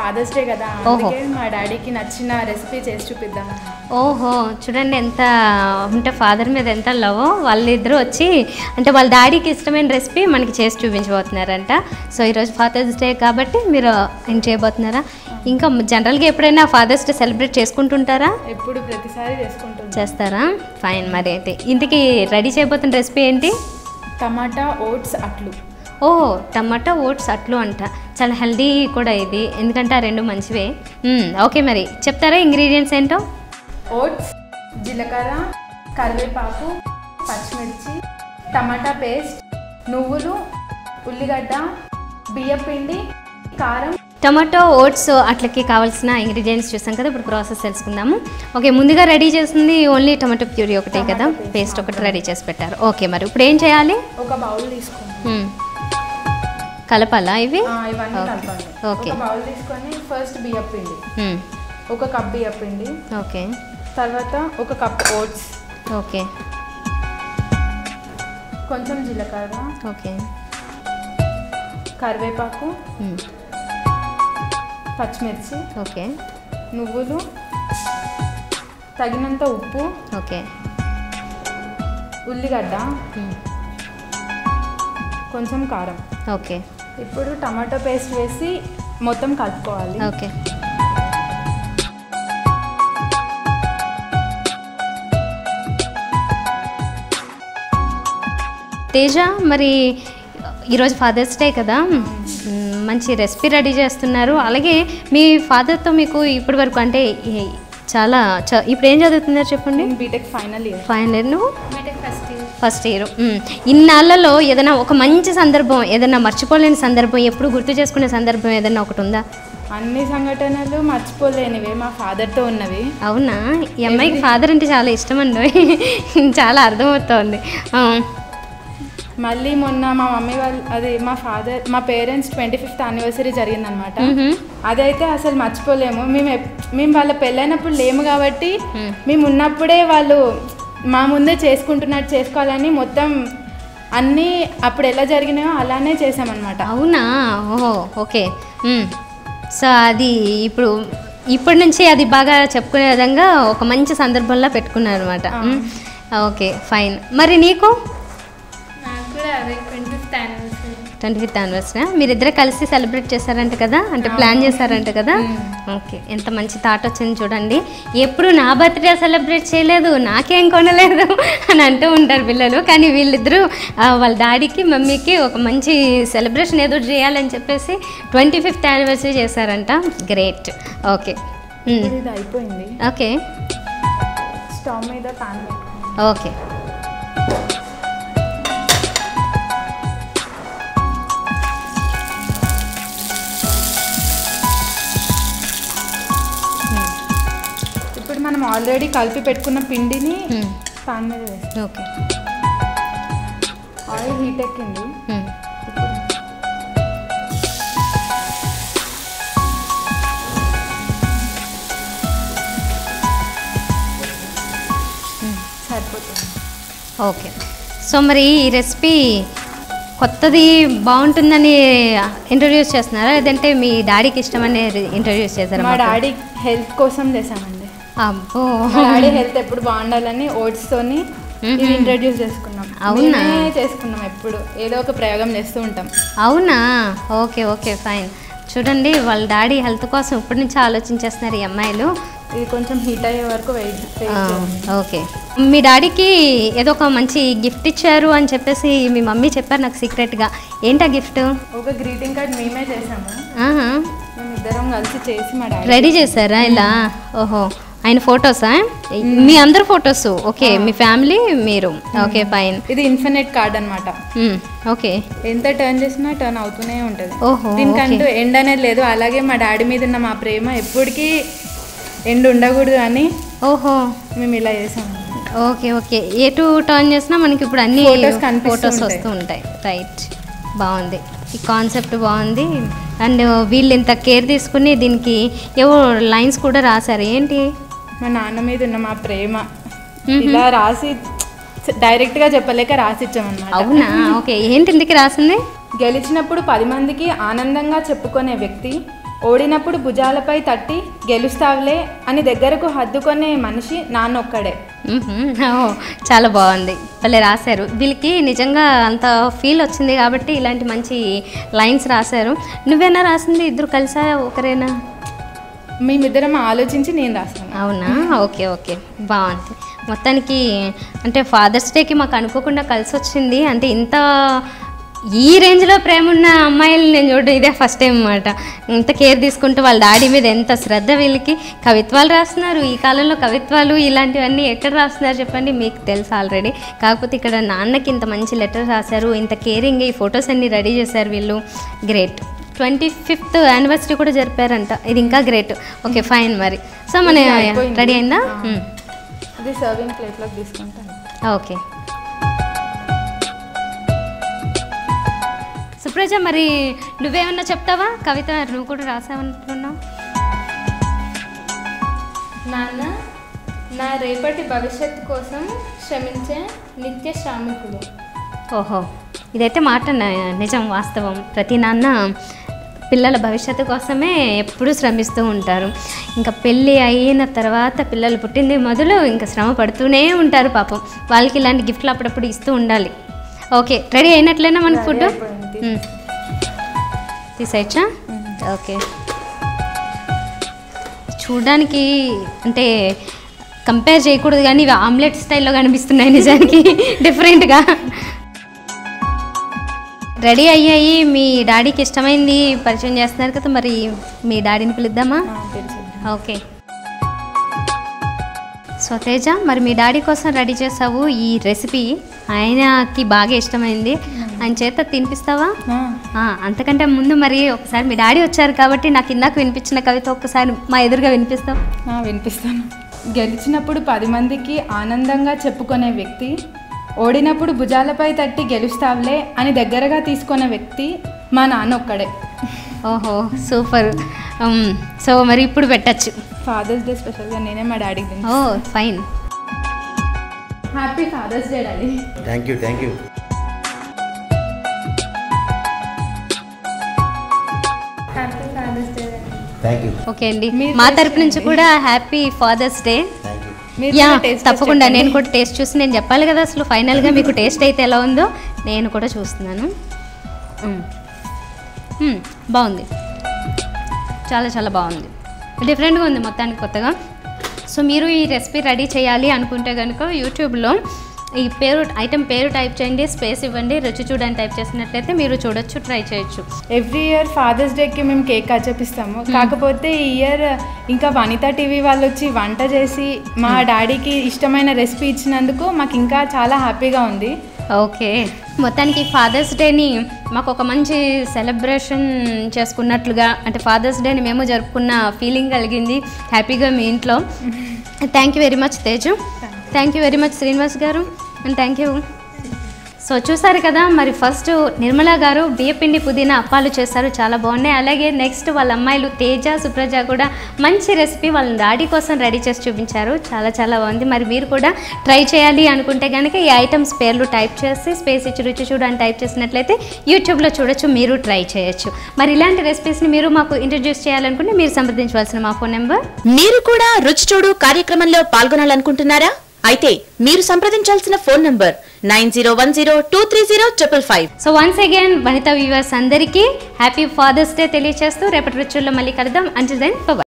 Fathers day కదా, అందుకే మా డాడీకి నచ్చిన రెసిపీ చేసి చూపిద్దాం. ఓహో, చూడండి ఎంత అంటే ఫాదర్ మీద ఎంత లవ్. వాళ్ళిద్దరూ వచ్చి అంటే వాళ్ళ డాడీకి ఇష్టమైన రెసిపీ మనకి చేసి చూపించబోతున్నారంట. సో ఈరోజు ఫాదర్స్ డే కాబట్టి మీరు ఏం చేయబోతున్నారా? ఇంకా జనరల్గా ఎప్పుడైనా ఫాదర్స్ డే సెలబ్రేట్ చేసుకుంటుంటారా? ఎప్పుడు ప్రతిసారి చేస్తారా? ఫైన్. మరి అయితే ఇంతకీ రెడీ చేయబోతున్న రెసిపీ ఏంటి? టమాటా ఓట్స్ అట్లు. ఓ, టమాటా ఓట్స్ అట్లు అంట. చాలా హెల్దీ కూడా ఇది, ఎందుకంటే ఆ రెండు మంచివే. ఓకే, మరి చెప్తారా ఇంగ్రీడియంట్స్ ఏంటో? ఓట్స్, జీలకర్ర, కరివేపాకు, పచ్చిమిర్చి, టమాటా పేస్ట్, నువ్వులు, ఉల్లిగడ్డ, బియ్యపిండి, కారం. టమాటో ఓట్స్ అట్లకి కావాల్సిన ఇంగ్రీడియంట్స్ చూసాం కదా, ఇప్పుడు ప్రాసెస్ తెలుసుకుందాము. ఓకే, ముందుగా రెడీ చేసింది ఓన్లీ టమాటో ప్యూరీ ఒకటే కదా, పేస్ట్ ఒకటి రెడీ చేసి పెట్టారు. ఓకే, మరి ఇప్పుడు ఏం చేయాలి? ఒక బౌల్ తీసుకోండి. కలపాలా ఇవి? ఇవన్నీ కలపాలి. ఓకే, బౌల్ తీసుకొని ఫస్ట్ బియ్యపిండి, ఒక కప్ బియ్యపిండి. ఓకే, తర్వాత ఒక కప్ ఓట్స్. ఓకే, కొంచెం జీలకర్ర. ఓకే, కరివేపాకు, పచ్చిమిర్చి. ఓకే, నువ్వులు, తగినంత ఉప్పు. ఓకే, ఉల్లిగడ్డ, కొంచెం కారం. ఓకే, ఇప్పుడు టమాటో పేస్ట్ వేసి మొత్తం కలుపుకోవాలి. ఓకే. తేజ, మరి ఈరోజు ఫాదర్స్ డే కదా, మంచి రెసిపీ రెడీ చేస్తున్నారు. అలాగే మీ ఫాదర్తో మీకు ఇప్పటి వరకు అంటే చాలా ఇప్పుడు ఏం చదువుతున్నారు చెప్పండి? BTech final year. నువ్వు? BTech first year. ఇన్నాళ్ళలో ఏదైనా ఒక మంచి సందర్భం, ఏదైనా మర్చిపోలేని సందర్భం, ఎప్పుడు గుర్తు చేసుకునే సందర్భం ఏదైనా ఒకటి ఉందా? అన్ని సంఘటనలు మర్చిపోలేనివే, మా ఫాదర్తో ఉన్నవి. అవునా? ఈ అమ్మాయికి ఫాదర్ అంటే చాలా ఇష్టం అండి, చాలా అర్థమవుతోంది. మళ్ళీ మొన్న మా మమ్మీ వాళ్ళు మా పేరెంట్స్ 25th యానివర్సరీ జరిగిందనమాట. అదైతే అసలు మర్చిపోలేము. మేము వాళ్ళ పెళ్ళైనప్పుడు లేము కాబట్టి మేము ఉన్నప్పుడే వాళ్ళు మా ముందే చేసుకుంటున్నట్టు చేసుకోవాలని మొత్తం అన్నీ అప్పుడు ఎలా జరిగినాయో అలానే చేసామన్నమాట. అవునా? ఓహో, ఓకే. సో అది ఇప్పటి నుంచి అది బాగా చెప్పుకునే విధంగా ఒక మంచి సందర్భంలో పెట్టుకున్నారు అనమాట. Okay, fine. మరి నీకు? 25th యానివర్సరీ మీరిద్దరే కలిసి సెలబ్రేట్ చేశారంట కదా, అంటే ప్లాన్ చేశారంట కదా. ఓకే, ఎంత మంచి థాట్ వచ్చింది చూడండి. ఎప్పుడు నా బర్త్డే సెలబ్రేట్ చేయలేదు, నాకేం కొనలేదు అని అంటూ ఉంటారు పిల్లలు, కానీ వీళ్ళిద్దరూ వాళ్ళ డాడీకి మమ్మీకి ఒక మంచి సెలబ్రేషన్ ఏదో చేయాలని చెప్పేసి 25th యానివర్సరీ చేశారంట. గ్రేట్. ఓకే, ఇది అయిపోయింది. ఓకే, స్టవ్ మీద పాన్. ఓకే, మనం ఆల్రెడీ కలిపి పెట్టుకున్న పిండిని పాన్ మీద వేస్తాం. ఓకే, ఆయిల్ హీట్ ఎక్కింది. సరిపోతుంది. ఓకే. సో మరి ఈ రెసిపీ కొత్తది బాగుంటుందని ఇంట్రడ్యూస్ చేస్తున్నారా, లేదంటే మీ డాడీకి ఇష్టమని ఇంట్రడ్యూస్ చేశారా? మా డాడీ హెల్త్ కోసం చేశామండి. అబ్బో, డాడీ హెల్త్ ఎప్పుడు బాగుండాలని ఓట్స్ తోని ఇంట్రడ్యూస్ చేసుకున్నాం. అవునా? చేసుకున్నాం, ఎప్పుడు ఏదో ఒక ప్రయోగం చేస్తూ ఉంటాం. అవునా? Okay, okay, fine. చూడండి, వాళ్ళ డాడీ హెల్త్ కోసం ఇప్పటి నుంచి ఆలోచించేస్తున్నారు ఈ అమ్మాయిలు. ఇది కొంచెం హీట్ అయ్యే వరకు వెయిట్. ఓకే, మీ డాడీకి ఏదో ఒక మంచి గిఫ్ట్ ఇచ్చారు అని చెప్పేసి మీ మమ్మీ చెప్పారు నాకు సీక్రెట్గా. ఏంటా గిఫ్ట్? ఒక గ్రీటింగ్ కార్డ్ మేమే చేసాము. మేమిద్దరం కలిసి చేసి మా డాడీ రెడీ చేశారా ఇలా? ఓహో, ఆయన ఫొటోసా? మీ అందరు ఫొటోస్? ఓకే, మీ ఫ్యామిలీ, మీరు. Okay, fine. ఇది ఇన్ఫినిట్ కార్డ్ అనమాట. ఓకే, ఎంత టర్న్ చేసినా టర్న్ అవుతూనే ఉంటుంది. ఓహో, దీనికంటూ ఎండ్ అనేది లేదు. అలాగే మా డాడీ మీద ఉన్న మా ప్రేమ ఎప్పటికీ ఎండ్ ఉండకూడదు అని ఓహో మేము ఇలా చేసాము. Okay, okay. ఎటు టర్న్ చేసినా మనకి ఇప్పుడు అన్ని ఫొటోస్ వస్తూ ఉంటాయి. రైట్, బాగుంది, ఈ కాన్సెప్ట్ బాగుంది. అండ్ వీళ్ళు ఇంత కేర్ తీసుకుని దీనికి ఏవో లైన్స్ కూడా రాశారు. ఏంటి? మా నాన్న మీద ఉన్న మా ప్రేమ ఇలా రాసి డైరెక్ట్గా చెప్పలేక రాసిచ్చామన్నమాట. అవునా? ఓకే, ఏంటి ఇందుకు రాసింది? గెలిచినప్పుడు 10 మందికి ఆనందంగా చెప్పుకునే వ్యక్తి, ఓడినప్పుడు భుజాలపై తట్టి గెలుస్తావులే అని దగ్గరకు హద్దుకొనే మనిషి నాన్నొక్కడే. చాలా బాగుంది, భలే రాశారు. వీళ్ళకి నిజంగా అంత ఫీల్ వచ్చింది కాబట్టి ఇలాంటి మంచి లైన్స్ రాశారు. నువ్వేనా రాసింది, ఇద్దరు కలిసా ఒకరేనా? మేమిద్దరం ఆలోచించి నేను రాసాను. అవునా, ఓకే ఓకే, బాగుంది. మొత్తానికి అంటే ఫాదర్స్ డేకి మాకు అనుకోకుండా కలిసి వచ్చింది. అంటే ఇంత ఈ రేంజ్లో ప్రేమ ఉన్న అమ్మాయిలు నేను చూడడం ఇదే ఫస్ట్ టైం అన్నమాట. ఇంత కేర్ తీసుకుంటూ వాళ్ళ డాడీ మీద ఎంత శ్రద్ధ. వీళ్ళకి కవిత్వాలు రాస్తున్నారు ఈ కాలంలో. కవిత్వాలు ఇలాంటివన్నీ ఎక్కడ రాస్తున్నారు చెప్పండి, మీకు తెలుసు ఆల్రెడీ. కాకపోతే ఇక్కడ నాన్నకి ఇంత మంచి లెటర్ రాశారు, ఇంత కేరింగ్, ఈ ఫొటోస్ అన్నీ రెడీ చేశారు వీళ్ళు. గ్రేట్. 25th యానివర్సరీ కూడా జరిపారంట, ఇది ఇంకా గ్రేట్. Okay fine. మరి సో మన రెడీ అయిందా? ఇది సర్వింగ్ ప్లేట్లోకి తీసుకుంటాను. ఓకే సుప్రజ, మరి నువ్వేమన్నా చెప్తావా? కవిత నువ్వు కూడా రాసావనుకున్నావు. నాన్న, నా రేపటి భవిష్యత్తు కోసం శ్రమించే నిత్య శ్రామికుడు. ఓహో, ఇదైతే మాట నిజం, వాస్తవం. ప్రతి నాన్న పిల్లల భవిష్యత్తు కోసమే ఎప్పుడూ శ్రమిస్తూ ఉంటారు. ఇంకా పెళ్ళి అయిన తర్వాత పిల్లలు పుట్టింది మొదలు ఇంకా శ్రమ పడుతూనే ఉంటారు పాపం. వాళ్ళకి ఇలాంటి గిఫ్ట్లు అప్పుడప్పుడు ఇస్తూ ఉండాలి. ఓకే, రెడీ అయినట్లేనా మనకి ఫుడ్? తీసేయచ్చా? ఓకే. చూడడానికి అంటే కంపేర్ చేయకూడదు కానీ ఇవి ఆమ్లెట్ స్టైల్లో కనిపిస్తున్నాయి నిజానికి డిఫరెంట్గా. రెడీ అయ్యాయి. మీ డాడీకి ఇష్టమైంది పరిచయం చేస్తున్నారు కదా, మరి మీ డాడీని పిలుద్దామా? ఓకే. సో తేజ, మరి మీ డాడీ కోసం రెడీ చేసావు ఈ రెసిపీ. ఆయనకి బాగా ఇష్టమైంది, ఆయన చేత తినిపిస్తావా? అంతకంటే ముందు మరి ఒకసారి మీ డాడీ వచ్చారు కాబట్టి నాకు ఇందాక వినిపించిన కవిత ఒక్కసారి మా ఎదురుగా వినిపిస్తావు? వినిపిస్తాను. గెలిచినప్పుడు 10 మందికి ఆనందంగా చెప్పుకునే వ్యక్తి, ఓడినప్పుడు భుజాలపై తట్టి గెలుస్తావులే అని దగ్గరగా తీసుకునే వ్యక్తి మా నాన్న ఒక్కడే. ఓహో సూపర్. సో మరి ఇప్పుడు పెట్టచ్చు. ఫాదర్స్ డే స్పెషల్గా నేనే మా డాడీకి తింటాను. Oh fine. Happy father's day daddy. Thank you. Happy father's day. Thank you. Okay అండి, మా తరపు నుంచి కూడా happy father's day. Thank you. Yeah, తప్పకుండా. నేను కూడా టేస్ట్ చూసి నేను చెప్పాలి కదా అసలు ఫైనల్గా మీకు టేస్ట్ అయితే ఎలా ఉందో. నేను కూడా చూస్తున్నాను. బాగుంది, చాలా చాలా బాగుంది, డిఫరెంట్గా ఉంది మొత్తానికి, కొత్తగా. సో మీరు ఈ రెసిపీ రెడీ చేయాలి అనుకుంటే కనుక యూట్యూబ్లో ఈ ఐటెం పేరు టైప్ చేయండి, స్పేస్ ఇవ్వండి, రుచి చూడని టైప్ చేసినట్లయితే మీరు చూడొచ్చు, ట్రై చేయొచ్చు. ఎవ్రీ ఇయర్ ఫాదర్స్ డేకి మేము కేక్ కట్ చేపిస్తాము. కాకపోతే ఈ ఇయర్ ఇంకా వనితా టీవీ వాళ్ళు వచ్చి వంట చేసి మా డాడీకి ఇష్టమైన రెసిపీ ఇచ్చినందుకు మాకు ఇంకా చాలా హ్యాపీగా ఉంది. ఓకే, మొత్తానికి ఫాదర్స్ డేని మాకు ఒక మంచి సెలబ్రేషన్ చేసుకున్నట్లుగా, అంటే ఫాదర్స్ డేని మేము జరుపుకున్న ఫీలింగ్ కలిగింది హ్యాపీగా మీ ఇంట్లో. Thank you very much Teju. Thank you very much Srinivas గారు, అండ్ థ్యాంక్ యూ. సో చూసారు కదా, మరి ఫస్ట్ నిర్మలా గారు బియ్యపిండి పుదీనా అప్పాలు చేశారు, చాలా బాగున్నాయి. అలాగే నెక్స్ట్ వాళ్ళ అమ్మాయిలు తేజ, సుప్రజ కూడా మంచి రెసిపీ వాళ్ళ డాడీ కోసం రెడీ చేసి చూపించారు, చాలా చాలా బాగుంది. మరి మీరు కూడా ట్రై చేయాలి అనుకుంటే కనుక ఈ ఐటమ్స్ పేర్లు టైప్ చేసి స్పేస్ ఇచ్చి రుచి చూడని టైప్ చేసినట్లయితే యూట్యూబ్లో చూడొచ్చు, మీరు ట్రై చేయొచ్చు. మరి ఇలాంటి రెసిపీస్ని మీరు మాకు ఇంట్రడ్యూస్ చేయాలనుకుంటే మీరు సంప్రదించవలసిన మా ఫోన్ నెంబర్. మీరు కూడా రుచి చూడు కార్యక్రమంలో పాల్గొనాలనుకుంటున్నారా? అయితే మీరు సంప్రదించాల్సిన phone number 9010230555. So once again Vanitha viewers అందరికీ హ్యాపీ ఫాదర్స్ డే తెలియజేస్తూ రేపటి రుచుల్లో మళ్ళీ కలుద్దాం. Until then by.